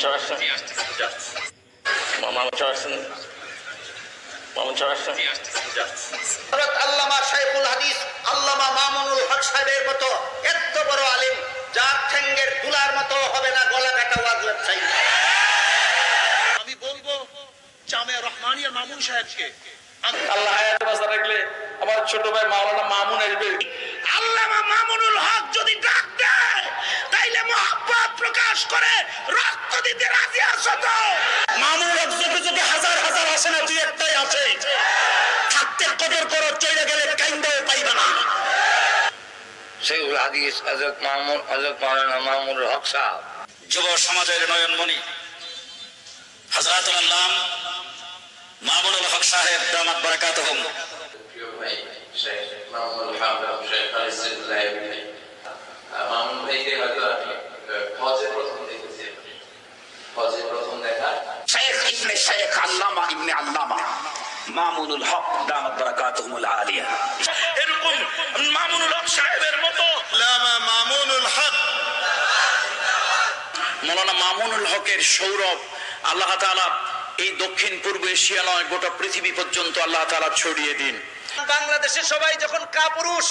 Charleston. Mama Charleston. Mama Charleston. হযরত আল্লামা শাইখুল হাদিস আল্লামা মামুনুল হক সাহেবের মতো এত বড় আলেম যার ঠ্যাঙ্গের দুলার মতো হবে না গলা কাটা ওয়াজলেট চাই। আমি বলবো জামিয়া রহমানিয়া মামুন সাহেবকে আল্লাহ হায়াতে বাঁচা রাখলে আমার ছোট ভাই মাওলানা মামুন আসবে। আল্লামা মামুনুল হক যদি ডাক দেয় তাইলে মোহাব্বত প্রকাশ করে রক্ত দিতে রাজি আছো তো? মামুনুল হক যুগে যুগে হাজার হাজার আসে না, দুই একটাই আছে। থাকতে কদর করো, চলে গেলে কাইন্দাও পাইবে না। শাইখুল হাদিস হযরত মাওলানা মামুনুল হক সাহেব যুব সমাজের নয়নমণি হযরতুল আল্লাহ মামুনুল হক সাহেব দামাত বারাকাতুহুম। প্রিয় ভাই শেখ মামুনুল হক এবং শেখ খালিদুল্লাহ ভাই, মামুন ভাইকে হয়তো আমি হজে প্রথম দেখেছি। হজে প্রথম দেখা শেখ ইবনে শেখ আল্লামা ইবনে আল্লামা মামুনুল হক দামাত বারাকাতুহুমুল আলিয়া। এরকম মামুনুল হক সাহেবের মতো আল্লামা মামুনুল হক, মাওলানা মামুনুল হকের সৌরভ আল্লাহ তাআলা এই দক্ষিণ পূর্ব এশিয়া নয় গোটা পৃথিবী পর্যন্ত আল্লাহ তাআলা ছড়িয়ে দিন। বাংলাদেশে সবাই যখন কাপুরুষ,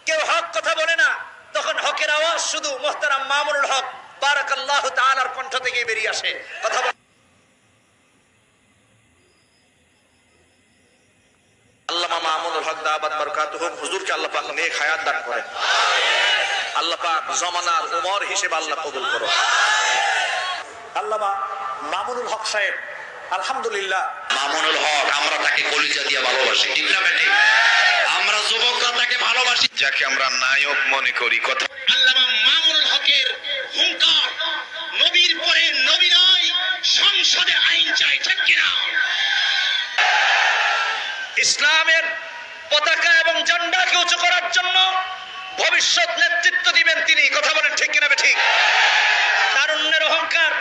কেউ হক কথা বলে না, তখন হকের আওয়াজ শুধু মুহতারাম মামুনুল হক বারাকাল্লাহু তাআলার কণ্ঠ থেকে বেরিয়ে আসে। কথা আল্লামা মামুনুল হক দাওয়াত বারাকাতুহুম হুজুরকে আল্লাহ পাক নেক হায়াত দান করেন। আল্লাহ পাক জামানার উমর হিসেবে আল্লাহ কবুল করুন। আল্লামা মামুনুল হক সাহেব আলহামদুলিল্লাহ, মামুনুল হক আমরা তাকে কলিজা দিয়ে ভালোবাসি, ঠিক না বেটি? আমরা যুবকরা তাকে ভালোবাসি, যাকে আমরা নায়ক মনে করি। কথা আল্লামা মামুনুল হকের হুঙ্কার, নবীর পরে নবী নয়, সংসদে আইন চাই, ঠিক কিনা? ইসলামের পতাকা এবং ঝান্ডাকে উঁচু করার জন্য ভবিষ্যৎ নেতৃত্ব দিবেন তিনি, কথা বলেন ঠিক কিনা ঠিক? তারুণ্যের অহংকার,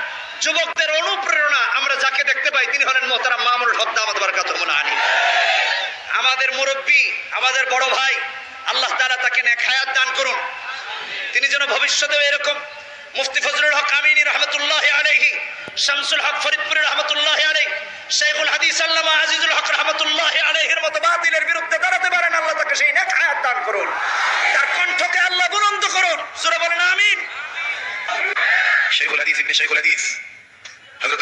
যুবকদের অনুপ্রেরণা আমরা যাকে দেখতে পাই তিনি হলেন মুহতারাম মামুনুল হক দামাত বারাকাতুহুমুল আলিয়া। আমাদের মুরব্বী, আমাদের বড় ভাই, আল্লাহ তাআলা তাকে নেক হায়াত দান করুন। তিনি যেন ভবিষ্যতেও এরকম মুফতি ফজলুল হক আমিনী রহমাতুল্লাহি আলাইহি, শামসুল হক ফরিদপুরি রহমাতুল্লাহি আলাইহি, শাইখুল হাদিস আল্লামা আজিজুল হক রহমাতুল্লাহি আলাইহির মতো বাতিলের বিরুদ্ধে দাঁড়াতে পারেন, আল্লাহ তাকে সেই নেক হায়াত দান করুন। তার কণ্ঠকে আল্লাহ বুলন্দ করুন, জোরে বলেন আমিন। শাইখুল হাদিস ইবনে শাইখুল হাদিস হযরত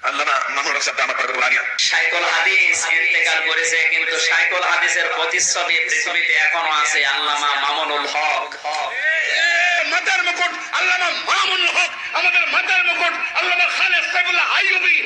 আল্লামা মামুনুল হক সাহেব দামাত বারাকাতুহুল আলিয়া। শাইখুল হাদিস ইন্তেকাল করেছে, কিন্তু শাইখুল হাদিসের প্রতিচ্ছবি পৃথিবীতে এখনো আছে, আল্লামা মামুনুল হক। মাথার মুকুট আল্লামা মামুনুল হক, আমাদের মাথার মুকুট আল্লামা খালেদ সাইফুল্লাহ আইয়ুবী।